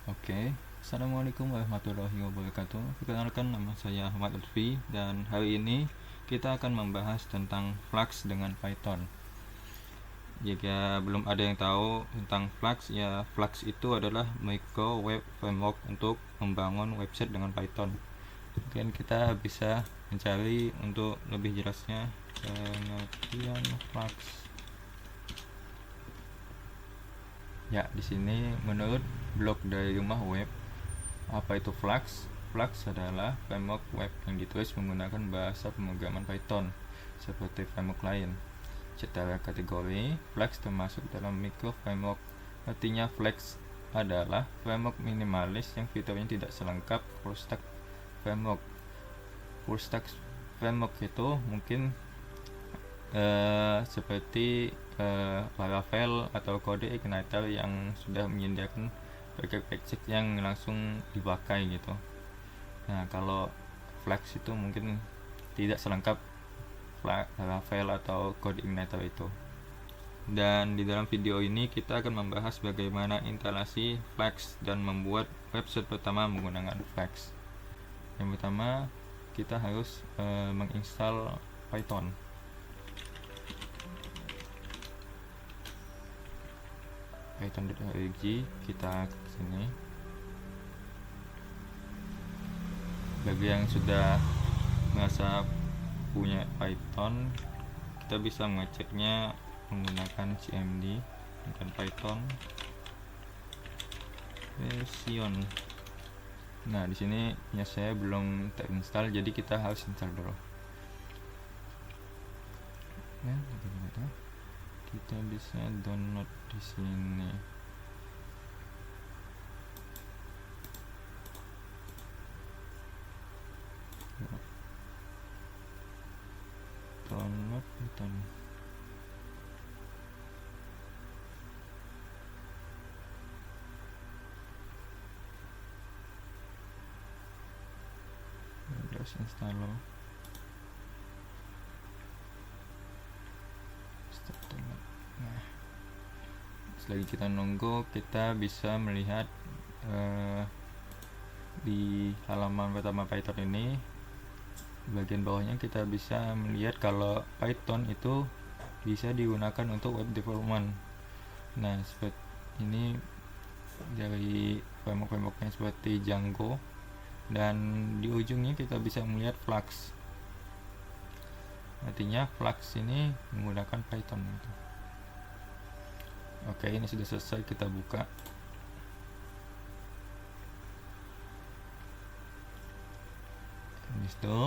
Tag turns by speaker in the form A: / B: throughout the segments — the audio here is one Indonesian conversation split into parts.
A: Oke, Assalamualaikum warahmatullahi wabarakatuh. Perkenalkan, nama saya Ahmad Lutfi dan hari ini kita akan membahas tentang Flux dengan Python. Jika belum ada yang tahu tentang Flux, ya Flux itu adalah micro web framework untuk membangun website dengan Python. Mungkin kita bisa mencari untuk lebih jelasnya pengertian Flux. Ya, di sini menurut blog dari Rumah Web, apa itu Flux? Flux adalah framework web yang ditulis menggunakan bahasa pemrograman Python seperti framework lain. Secara kategori, Flux termasuk dalam micro framework. Artinya Flux adalah framework minimalis yang fiturnya tidak selengkap full stack framework. Full stack framework itu mungkin seperti Laravel atau Kode Igniter yang sudah menyediakan package yang langsung dipakai gitu. Nah, kalau Flux itu mungkin tidak selengkap Laravel atau Kode Igniter itu. Dan di dalam video ini kita akan membahas bagaimana instalasi Flux dan membuat website pertama menggunakan Flux. Yang pertama, kita harus menginstal Python. Python.org, kita ke sini. Bagi yang sudah merasa punya Python, kita bisa mengeceknya menggunakan cmd dan Python version. Nah, di sini ya saya belum terinstall, jadi kita harus install dulu. Ya, kita bisa download di sini. Download Python. Terus install. Nah, selagi kita nunggu, kita bisa melihat di halaman pertama Python ini, bagian bawahnya kita bisa melihat kalau Python itu bisa digunakan untuk web development. Nah, seperti ini dari framework-frameworknya seperti Django, dan di ujungnya kita bisa melihat Flux. Artinya Flux ini menggunakan Python gitu. Oke, ini sudah selesai, kita buka. Habis itu,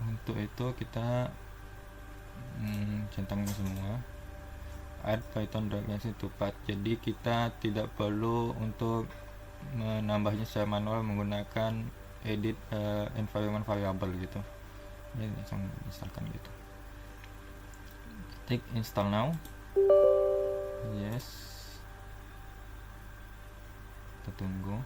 A: untuk itu kita centangin semua, add python.message to path. Jadi kita tidak perlu untuk menambahnya secara manual menggunakan edit environment variable gitu. Ini langsung instalkan gitu. Klik install now. Yes, kita tunggu.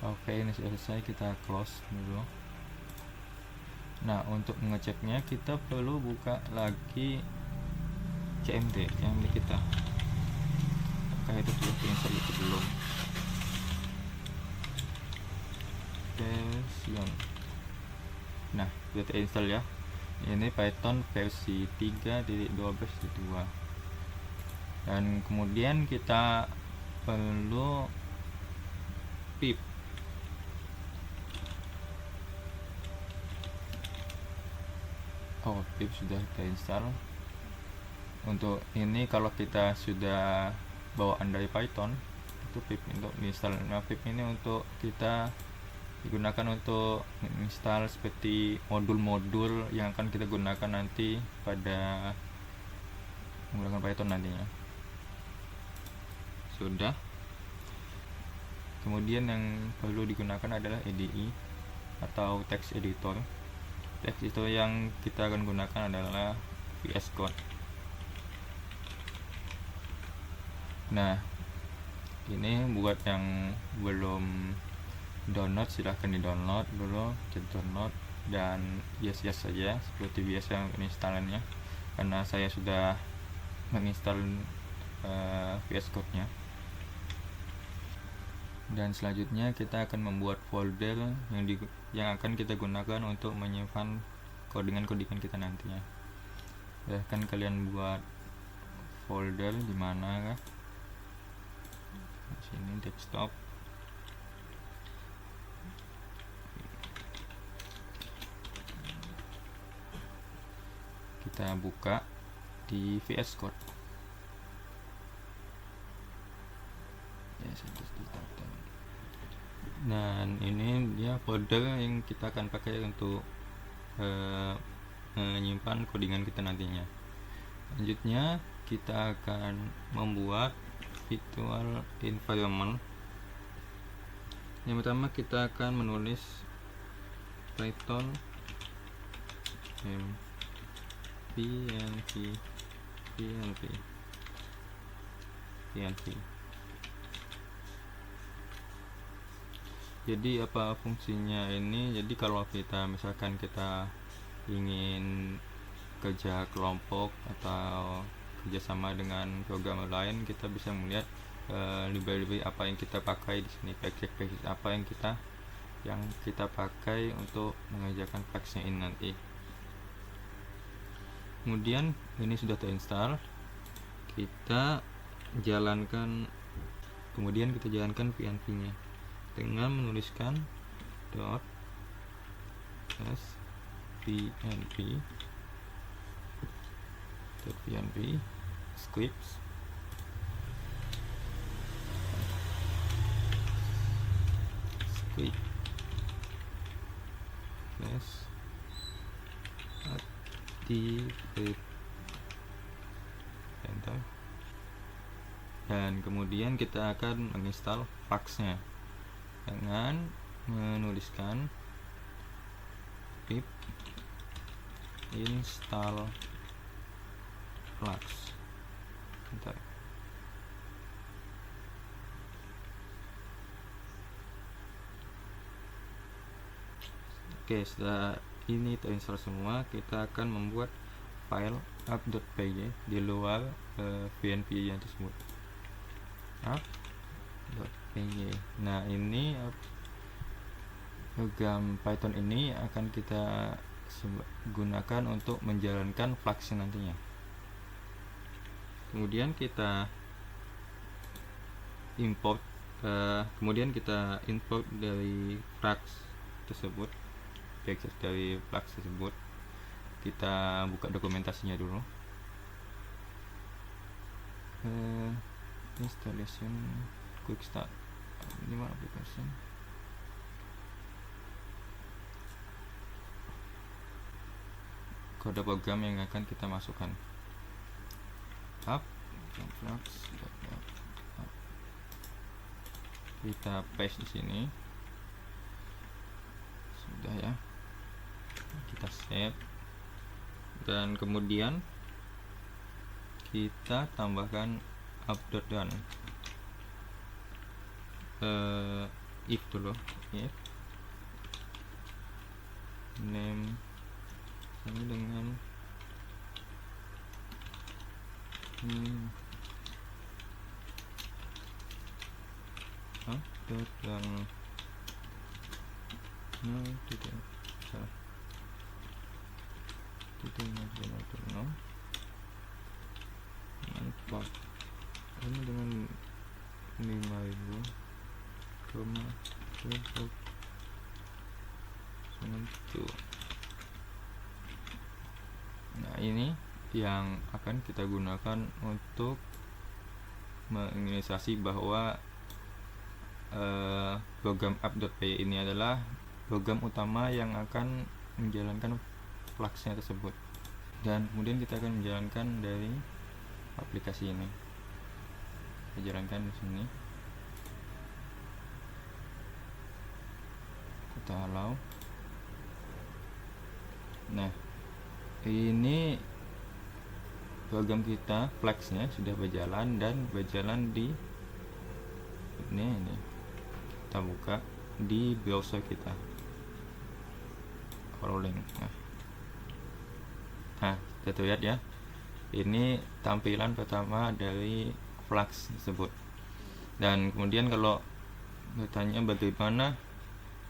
A: Oke, ini sudah selesai, kita close dulu. Nah, untuk mengeceknya kita perlu buka lagi cmd kita. Apakah itu sudah terinstall itu belum? Version. Nah, sudah terinstall ya. Ini Python versi 3.12.2. Dan kemudian kita perlu pip. Pip sudah terinstall. Untuk ini kalau kita sudah bawaan dari Python, itu pip untuk install. Nah, pip ini untuk kita digunakan untuk install seperti modul-modul yang akan kita gunakan nanti pada menggunakan Python nantinya. Sudah. Kemudian yang perlu digunakan adalah IDE atau text editor. Teks itu yang kita akan gunakan adalah VS Code. Nah, ini buat yang belum download, silahkan di download dulu, download dan yes saja seperti biasa penginstalannya, karena saya sudah menginstal VS Code nya. Dan selanjutnya kita akan membuat folder yang akan kita gunakan untuk menyimpan codingan-codingan kita nantinya. Silahkan kalian buat folder di mana kah? Di sini desktop. Kita buka di VS Code. Dan ini dia folder yang kita akan pakai untuk menyimpan codingan kita nantinya. Selanjutnya kita akan membuat virtual environment. Yang pertama kita akan menulis Python PNP. Jadi apa fungsinya ini? Jadi kalau kita misalkan kita ingin kerja kelompok atau kerjasama dengan program lain, kita bisa melihat library apa yang kita pakai di sini, package apa yang kita pakai untuk mengerjakan flagsnya ini nanti. Kemudian ini sudah terinstall, kemudian kita jalankan PNP nya dengan menuliskan .spnp scripts activate enter, dan kemudian kita akan menginstal Flux-nya dengan menuliskan pip install Flux. Bentar. Oke, setelah ini terinstall semua, kita akan membuat file app.py di luar PNP yang tersebut. App.py. Nah, ini program Python ini akan kita gunakan untuk menjalankan Flux nantinya. Kemudian kita import dari Flux tersebut, package dari Flux tersebut. Kita buka dokumentasinya dulu. Installation quick start 5 application. Kode program yang akan kita masukkan. App Flux. Kita paste di sini. Sudah ya. Kita save. Dan kemudian kita tambahkan app.done. If dulu, if name sama dengan app.done. Tidak salah. Mantap. Ini dengan 5.000 Nah, ini yang akan kita gunakan untuk menginisiasi bahwa program app.py ini adalah program utama yang akan menjalankan Flux-nya tersebut, dan kemudian kita akan menjalankan dari aplikasi ini. Kita jalankan di sini. Kita allow. Nah, ini program kita Flex-nya sudah berjalan dan berjalan di ini kita buka di browser kita, rolling. Nah, kita lihat ya, ini tampilan pertama dari Flex tersebut. Dan kemudian kalau bertanya bagaimana,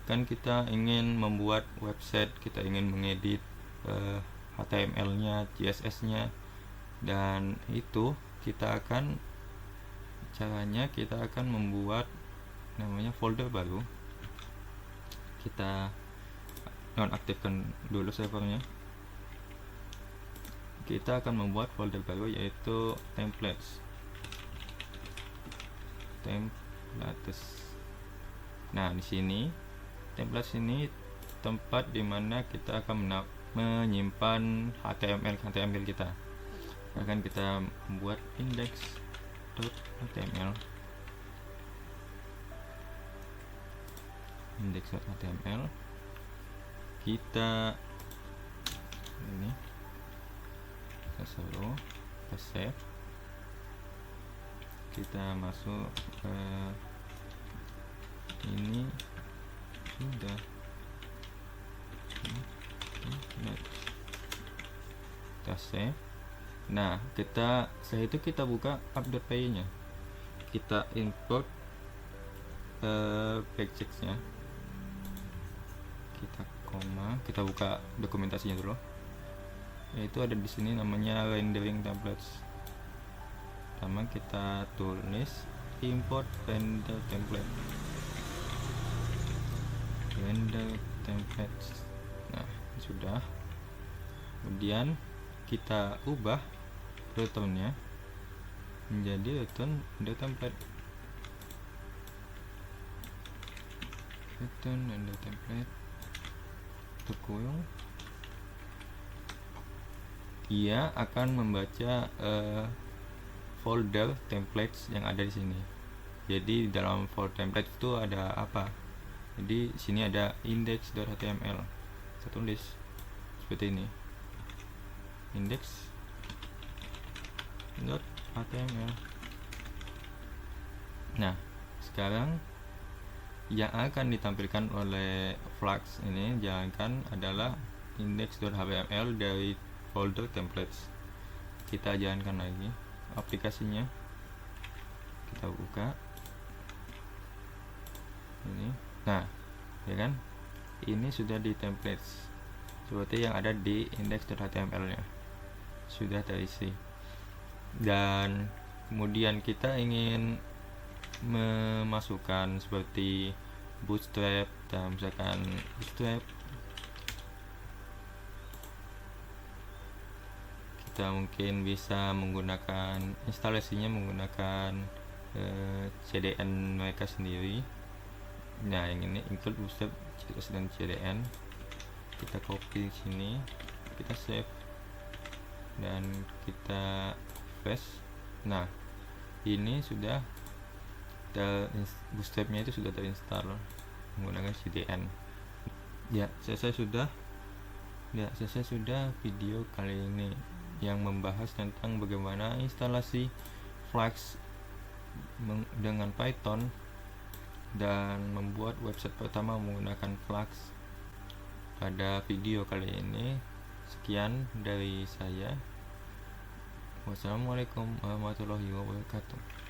A: kan kita ingin membuat website, kita ingin mengedit HTML-nya, CSS-nya, dan itu caranya kita akan membuat namanya folder baru. Kita nonaktifkan dulu servernya. Kita akan membuat folder baru yaitu templates. Nah, di sini templates ini tempat dimana kita akan menyimpan HTML kita. Akan kita membuat index.html. Kita ini kita save, kita masuk ke ini sudah kita save. Nah, setelah itu kita buka update nya, kita import package-nya, kita buka dokumentasinya dulu, yaitu ada di sini namanya rendering templates. Pertama kita tulis import render templates. Nah, sudah. Kemudian kita ubah return-nya menjadi return render template. Terkurung. Ia akan membaca folder templates yang ada di sini. Jadi dalam folder template itu ada apa? Jadi sini ada index.html. Saya tulis seperti ini, index.html. Nah, sekarang yang akan ditampilkan oleh Flux ini jangankan adalah index.html dari folder templates. Kita jalankan lagi aplikasinya, kita buka ini. Nah, ya kan, ini sudah di templates seperti yang ada di index.html nya sudah terisi. Dan kemudian kita ingin memasukkan seperti bootstrap, dan misalkan bootstrap kita mungkin bisa menggunakan instalasinya menggunakan CDN mereka sendiri. Nah, yang ini include bootstrap CSS dan CDN. Kita copy sini, kita save dan kita paste. Nah, ini sudah bootstrapnya itu sudah terinstall menggunakan CDN. Ya, selesai sudah video kali ini yang membahas tentang bagaimana instalasi Flux dengan Python dan membuat website pertama menggunakan Flux. Pada video kali ini sekian dari saya. Wassalamualaikum warahmatullahi wabarakatuh.